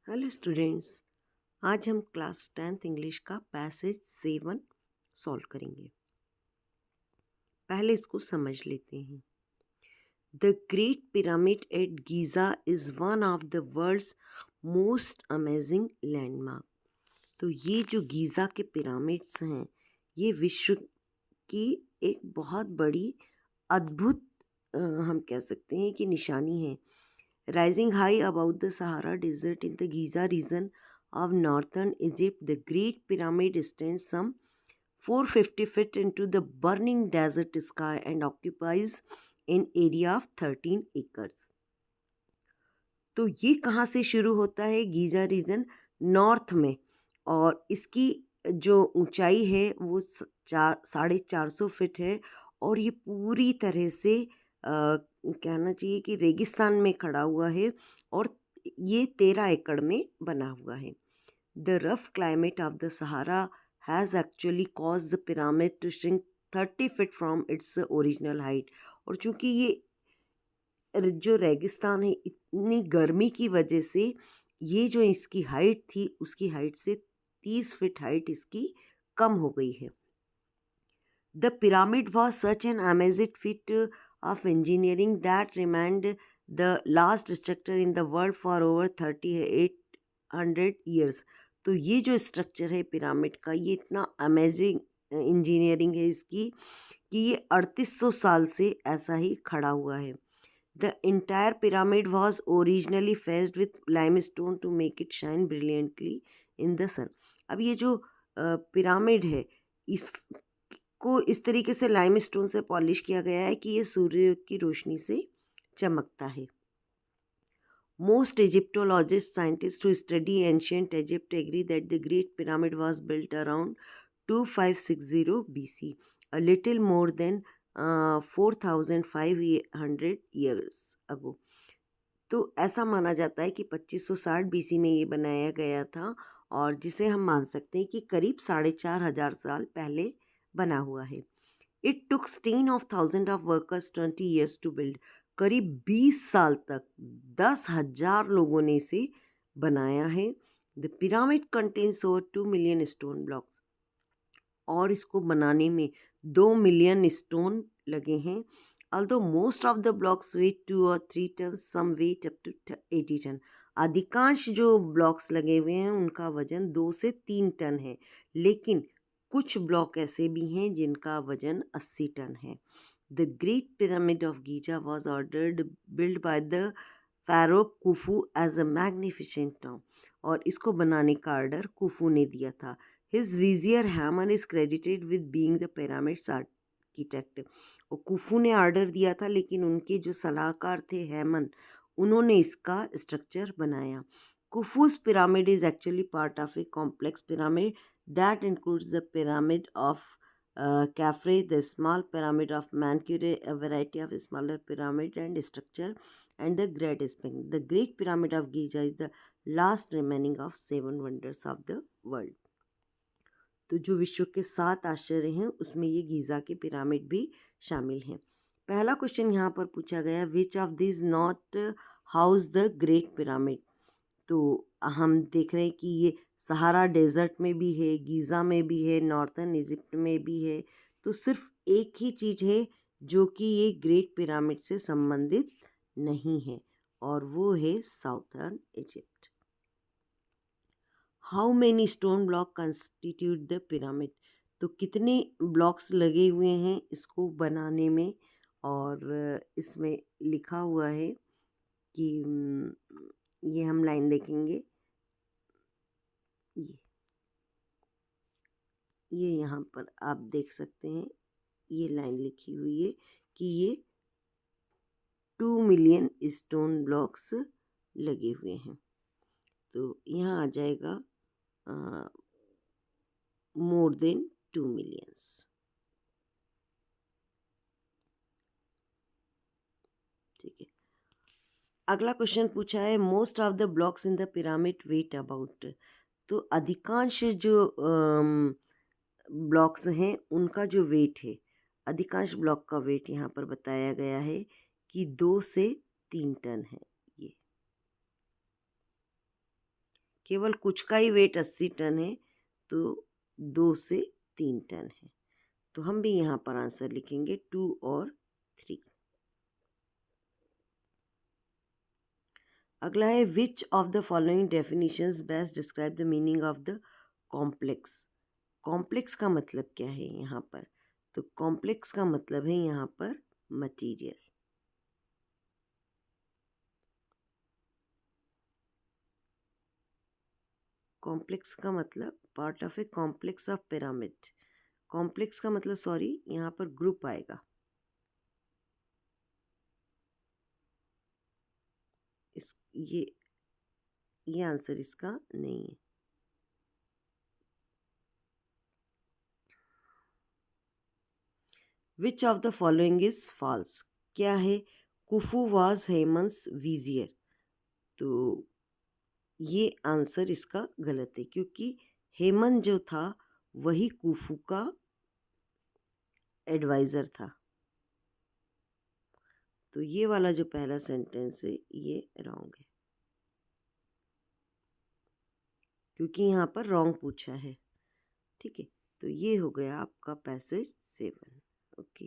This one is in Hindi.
Hello students. आज हम क्लास 10th इंग्लिश का पैसेज 7 सॉल्व करेंगे। पहले इसको समझ लेते हैं। The great pyramid at Giza is one of the world's most amazing landmark. तो ये जो गीज़ा के पिरामिड्स हैं, ये विश्व की एक बहुत बड़ी अद्भुत हम कह सकते हैं कि निशानी है। Rising high above the Sahara Desert in the Giza region of northern Egypt, the Great Pyramid stands some 450 feet into the burning desert sky and occupies an area of 13 acres. तो ये कहाँ से शुरू होता है? गीजा रीजन नॉर्थ में, और इसकी जो ऊंचाई है वो 450 फीट है, और ये पूरी तरह से कहना चाहिए कि रेगिस्तान में खड़ा हुआ है, और ये 13 एकड़ में बना हुआ है। The rough climate of the Sahara has actually cause the pyramid to shrink 30 feet from its original height. और चूंकि ये जो रेगिस्तान है, इतनी गर्मी की वजह से ये जो इसकी हाइट थी उसकी हाइट से 30 फीट हाइट इसकी कम हो गई है। The pyramid was such an amazing feet of engineering that remind the last structure in the world for over 3800 years. तो ये जो स्ट्रक्चर है पिरामिड का, ये इतना अमेजिंग इंजीनियरिंग है इसकी कि ये 3800 साल से ऐसा ही खड़ा हुआ है। The entire pyramid was originally faced with limestone to make it shine brilliantly in the sun. अब ये जो पिरामिड है, इसको इस तरीके से लाइमस्टोन से पॉलिश किया गया है कि ये सूर्य की रोशनी से चमकता है। Most Egyptologists, scientists who study ancient Egypt agree that the Great Pyramid was built around 2560 BC, a little more than 4500 years ago. तो ऐसा माना जाता है कि 2560 बीसी में ये बनाया गया था, और जिसे हम मान सकते हैं कि करीब 4500 साल पहले बना हुआ है। It took 10,000 of workers 20 years to build. करीब 20 साल तक 10,000 लोगों ने इसे बनाया है। The pyramid contains over 2 million stone blocks, और इसको बनाने में 2 मिलियन स्टोन लगे हैं। Although most of the blocks weigh 2 or 3 tons, some weight up to 80 ton. अधिकांश जो ब्लॉक्स लगे हुए हैं उनका वजन 2 से 3 टन है, लेकिन कुछ ब्लॉक ऐसे भी हैं जिनका वजन 80 टन है। The great pyramid of Giza was ordered build by the pharaoh Khufu as a magnificent tomb, और इसको बनाने का ऑर्डर कुफू ने दिया था। His vizier Hemon is credited with being the pyramid's architect. और कुफू ने ऑर्डर दिया था, लेकिन उनके जो सलाहकार थे हैमन, उन्होंने इसका स्ट्रक्चर बनाया। Khufu's pyramid is actually part of a complex pyramid that includes the pyramid of Khafre, the small pyramid of Menkaure, a variety of smaller pyramid and structure, and the Great Sphinx. The Great Pyramid of Giza is the last remaining of 7 wonders of the world. तो जो विश्व के 7 आश्चर्य हैं उसमें ये गीज़ा के पिरामिड भी शामिल हैं। पहला क्वेश्चन यहाँ पर पूछा गया, which of this not house the great pyramid. तो हम देख रहे हैं कि ये सहारा डेजर्ट में भी है, गीज़ा में भी है, नॉर्थर्न इजिप्ट में भी है। तो सिर्फ एक ही चीज़ है जो कि ये ग्रेट पिरामिड से संबंधित नहीं है, और वो है southern Egypt. How many stone block constitute the pyramid. तो कितने ब्लॉक्स लगे हुए हैं इसको बनाने में, और इसमें लिखा हुआ है कि ये हम लाइन देखेंगे, ये यहाँ पर आप देख सकते हैं, ये लाइन लिखी हुई है कि ये 2 मिलियन स्टोन ब्लॉक्स लगे हुए हैं। तो यहाँ आ जाएगा मोर देन 2 मिलियंस। ठीक है, अगला क्वेश्चन पूछा है, most of the blocks in the pyramid weigh about. तो अधिकांश जो ब्लॉक्स हैं उनका जो वेट है, अधिकांश ब्लॉक का वेट यहाँ पर बताया गया है कि 2 से 3 टन है। ये केवल कुछ का ही वेट 80 टन है, तो 2 से 3 टन है। तो हम भी यहाँ पर आंसर लिखेंगे 2 और 3। अगला है which of the following definitions best describe the meaning of the complex. Complex का मतलब क्या है यहाँ पर? तो कॉम्प्लेक्स का मतलब है यहाँ पर मटीरियल। कॉम्प्लेक्स का मतलब part of a complex of pyramid. Complex का मतलब सॉरी यहाँ पर ग्रुप आएगा। इस ये आंसर इसका नहीं है। Which of the following is false. क्या है? Khufu was Hemon's vizier. तो ये आंसर इसका गलत है, क्योंकि हेमन जो था वही कुफू का एडवाइज़र था। तो ये वाला जो पहला सेंटेंस है ये रॉन्ग है, क्योंकि यहाँ पर रॉन्ग पूछा है। ठीक है, तो ये हो गया आपका पैसेज 7। ओके।